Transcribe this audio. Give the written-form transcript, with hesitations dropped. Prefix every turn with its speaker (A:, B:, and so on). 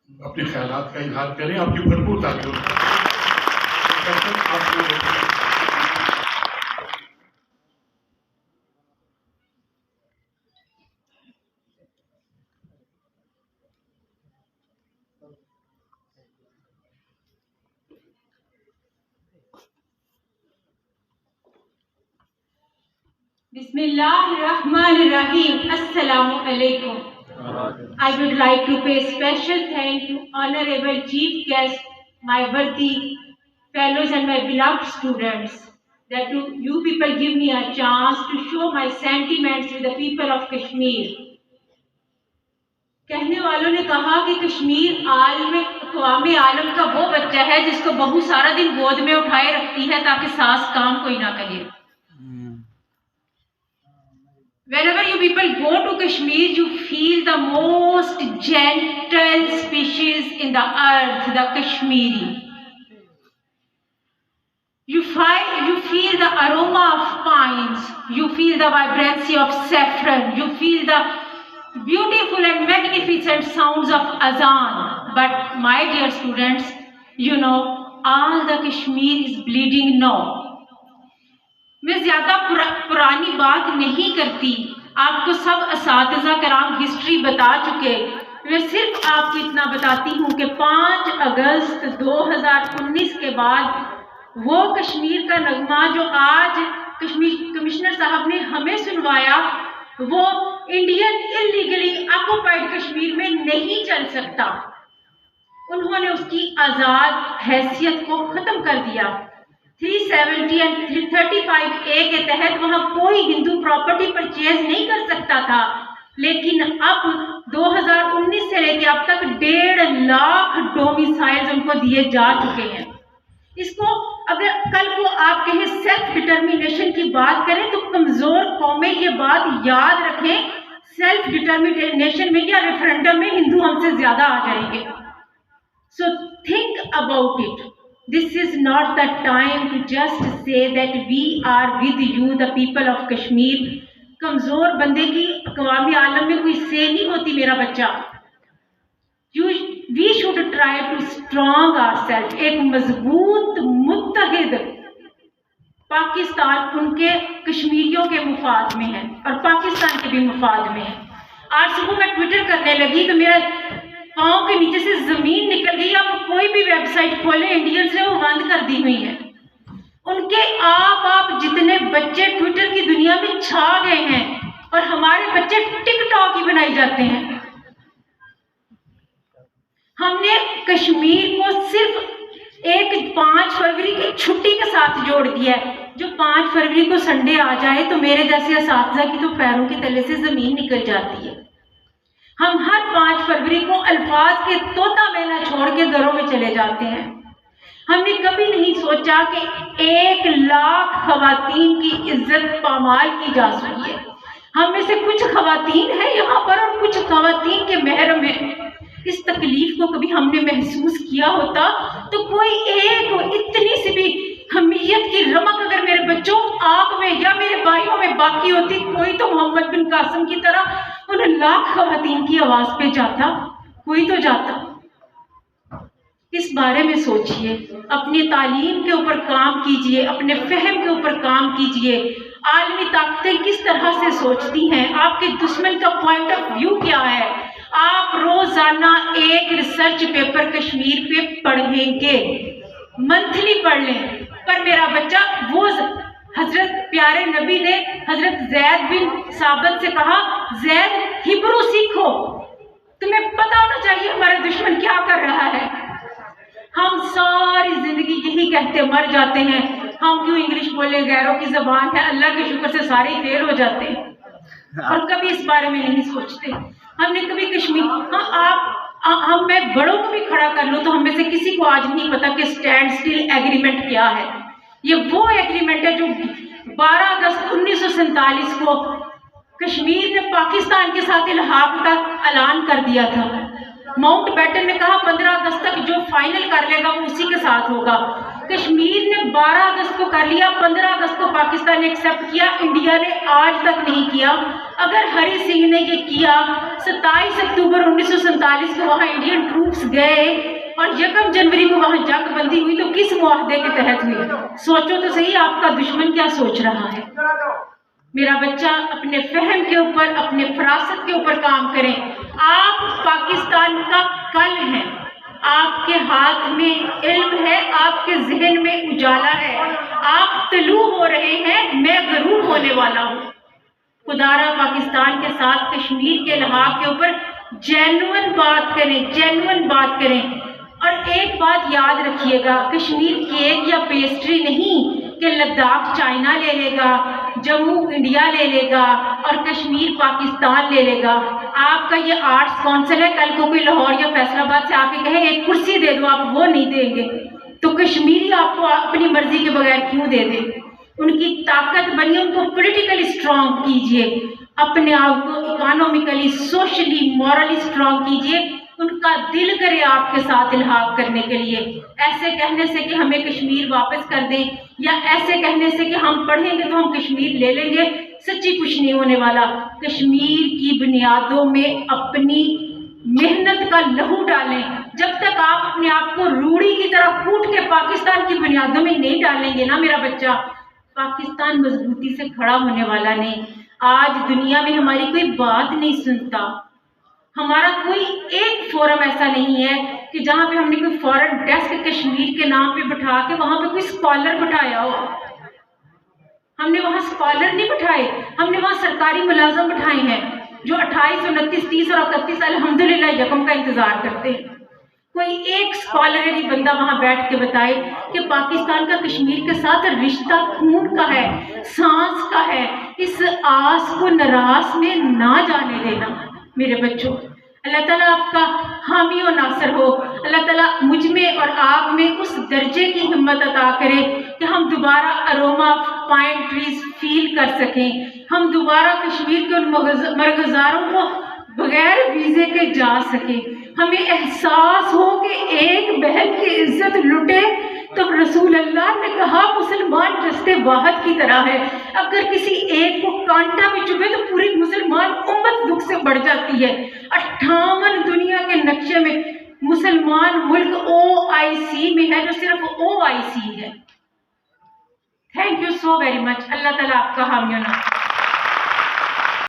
A: اپنے خیالات کا اظہار کریں. آپ کی بھرپور تعلیم
B: Bismillah ar-Rahman ar-Rahim. Assalamu alaikum. I would like to pay special thanks to Honorable Chief Guest, my worthy fellows and my beloved students, that you people give me a chance to show my sentiments with the people of Kashmir. کہنے والوں نے کہا کہ کشمیر اقوام عالم کا وہ بچہ ہے جس کو بہو سارا دن گود میں اٹھائے رکھتی ہے تاکہ ساس کام کوئی نہ کرے. Whenever you people go to Kashmir, you feel the most gentle species in the earth, the Kashmiri. You feel the aroma of pines, you feel the vibrancy of saffron, you feel the beautiful and magnificent sounds of azan. But my dear students, you know, all the Kashmir is bleeding now. میں زیادہ پرانی بات نہیں کرتی، آپ کو سب اساتذہ کرام ہسٹری بتا چکے. میں صرف آپ کو اتنا بتاتی ہوں کہ 5 اگست 2019 کے بعد وہ کشمیر کا نغمہ جو آج کمشنر صاحب نے ہمیں سنوایا وہ انڈین انلیگلی آکوپائڈ کشمیر میں نہیں چل سکتا. انہوں نے اس کی آزاد حیثیت کو ختم کر دیا. 370 اور 35A کے تحت وہاں کوئی ہندو پراپرٹی پرچیز نہیں کر سکتا تھا، لیکن اب 2019 سے لے کے اب تک 1.5 لاکھ ڈومیسائلز ان کو دیے جا چکے ہیں. اس کو اگر کل کو آپ کہیں سیلف ڈٹرمینیشن کی بات کریں تو کمزور قومیں یہ بات یاد رکھیں، سیلف ڈٹرمینیشن میں یا ریفرنڈم میں ہندو ہم سے زیادہ آ جائیں گے. So think about it. This is not the time to just say that we are with you, the people of Kashmir. کمزور بندے کی اقوام عالم میں کوئی سے نہیں ہوتی میرا بچہ. We should try to strong ourselves. ایک مضبوط متحد پاکستان ان کے کشمیریوں کے مفاد میں ہے اور پاکستان کے بھی مفاد میں ہے. آج صبح میں ٹویٹر کرنے لگی تو میرا پاؤں کے نیچے سے زمین نکل گئی. اب کوئی بھی ویب سائٹ کھولے انڈین سے وہ بند کر دی ہوئی ہے. ان کے آپ جتنے بچے ٹویٹر کی دنیا میں چھا گئے ہیں اور ہمارے بچے ٹک ٹاک ہی بنائی جاتے ہیں. ہم نے کشمیر کو صرف ایک 5 فروری کی چھٹی کے ساتھ جوڑ دیا ہے. جو 5 فروری کو سنڈے آ جائے تو میرے جیسے اساتذہ کی تو پیروں کے تلے سے زمین نکل جاتی ہے. ہم ہر 5 فروری کو الفاظ کے طوطا میلہ چھوڑ کے گھروں میں چلے جاتے ہیں. ہم نے کبھی نہیں سوچا کہ 1 لاکھ خواتین کی عزت پامال کی جا سکتی ہے. ہم میں سے کچھ خواتین ہیں یہاں پر اور کچھ خواتین کے محرم ہیں. اس تکلیف کو کبھی ہم نے محسوس کیا ہوتا تو کوئی ایک اتنی سی بھی حمیت کی رمق اگر میرے بچوں آپ میں یا میرے بھائیوں میں باقی ہوتی، کوئی تو محمد بن قاسم کی طرح ان لاکھ خواتین کی آواز پہ جاتا، کوئی تو جاتا. اس بارے میں سوچئے، اپنی تعلیم کے اوپر کام کیجئے، اپنے فہم کے اوپر کام کیجئے. عالمی طاقتیں کس طرح سے سوچتی ہیں، آپ کے دشمن کا پوائنٹ آف ویو کیا ہے. آپ روزانہ ایک ریسرچ پیپر کشمیر پہ پڑھیں گے، منتھلی پڑھ لیں. پر میرا بچہ وہ حضرت پیارے نبی نے حضرت زید بن ثابت سے کہا، زید ہبرو سیکھو، تمہیں پتہ ہونا چاہیے ہمارا دشمن کیا کر رہا ہے. ہم ساری زندگی یہی کہتے مر جاتے ہیں، ہم کیوں انگلش بولیں، غیروں کی زبان ہے، اللہ کے شکر سے سارے فیل ہو جاتے ہیں اور کبھی اس بارے میں نہیں سوچتے. ہم نے کبھی کشمیر میں بڑوں کو بھی کھڑا کر لوں تو ہم میں سے کسی کو آج نہیں پتا کہ اسٹینڈ اسٹل ایگریمنٹ کیا ہے. یہ وہ ایگریمنٹ ہے جو 12 اگست 1947 کو کشمیر نے پاکستان کے ساتھ الحاق کا اعلان کر دیا تھا. ماؤنٹ بیٹن نے کہا 15 اگست تک جو فائنل کر لے گا وہ اسی کے ساتھ ہوگا. کشمیر نے 12 اگست کو کر لیا، 15 اگست کو پاکستان نے ایکسیپٹ کیا، انڈیا نے آج تک نہیں کیا۔ اگر ہری سنگھ نے یہ کیا، 27 اکتوبر 1947 کو وہاں انڈین ٹروپس گئے اور 1 جنوری کو وہاں جنگ بندی ہوئی تو کس معاہدے کے تحت ہوئی؟ سوچو تو صحیح آپ کا دشمن کیا سوچ رہا ہے۔ میرا بچہ اپنے فہم کے اوپر، اپنے فراست کے اوپر کام کریں۔ آپ پاکستان کا کل ہیں، آپ کے ہاتھ میں علم ہے، آپ کے ذہن میں اجالا ہے، آپ طلوع ہو رہے ہیں، میں غروب ہونے والا ہوں۔ خدا را پاکستان کے ساتھ کشمیر کے لحاظ کے اوپر جینوئن بات کریں، جینوئن بات کریں۔ اور ایک بات یاد رکھیے گا، کشمیر کیک یا پیسٹری نہیں کہ لداخ چائنا لے لے گا، جموں انڈیا لے لے گا اور کشمیر پاکستان لے لے گا۔ آپ کا یہ آرٹس کونسل ہے، کل کو کوئی لاہور یا فیصل آباد سے آ کے کہے ایک کرسی دے دو، آپ وہ نہیں دیں گے تو کشمیری آپ کو اپنی مرضی کے بغیر کیوں دے دیں؟ ان کی طاقت بنیے، ان کو پولیٹیکلی اسٹرانگ کیجئے، اپنے آپ کو اکانومیکلی، سوشلی، مورلی اسٹرانگ کیجئے۔ ان کا دل کرے آپ کے ساتھ الحاق کرنے کے لیے۔ ایسے کہنے سے کہ ہمیں کشمیر واپس کر دیں یا ایسے کہنے سے کہ ہم پڑھیں گے تو ہم کشمیر لے لیں گے، سچی کچھ نہیں ہونے والا۔ کشمیر کی بنیادوں میں اپنی محنت کا لہو ڈالیں۔ جب تک آپ اپنے آپ کو روڑی کی طرح کوٹ کے پاکستان کی بنیادوں میں نہیں ڈالیں گے نا میرا بچہ، پاکستان مضبوطی سے کھڑا ہونے والا نہیں۔ آج دنیا میں ہماری کوئی بات نہیں سنتا، ہمارا کوئی ایک فورم ایسا نہیں ہے کہ جہاں پہ ہم نے کوئی فورن ڈیسک کشمیر کے نام پہ بٹھا کے وہاں پہ کوئی اسکالر بٹھایا ہو۔ ہم نے وہاں اسکالر نہیں بٹھائے، ہم نے وہاں سرکاری ملازم بٹھائے ہیں جو 28, 29, 30 اور 31 الحمدللہ یکم کا انتظار کرتے ہیں۔ کوئی ایک اسکالر بندہ وہاں بیٹھ کے بتائے کہ پاکستان کا کشمیر کے ساتھ رشتہ خون کا ہے، سانس کا ہے۔ اس آس کو نراس میں نہ جانے دینا میرے بچوں۔ اللہ تعالیٰ آپ کا حامی و ناصر ہو۔ اللہ تعالیٰ مجھ میں اور آپ میں اس درجے کی ہمت عطا کرے کہ ہم دوبارہ اروما پائن ٹریز فیل کر سکیں، ہم دوبارہ کشمیر کے ان مرغزاروں کو بغیر ویزے کے جا سکیں، ہمیں احساس ہو کہ ایک بہن کی عزت لٹے تو رسول اللہ نے کہا مسلمان جسد واحد کی طرح ہے، اگر کسی ایک کو کانٹا بھی چبھے تو پوری مسلمان امت دکھ سے بڑھ جاتی ہے۔ 58 دنیا کے نقشے میں مسلمان ملک OIC میں ہے جو صرف OIC ہے۔ Thank you so very much. اللہ تعالیٰ آپ کا حامی و ناصر۔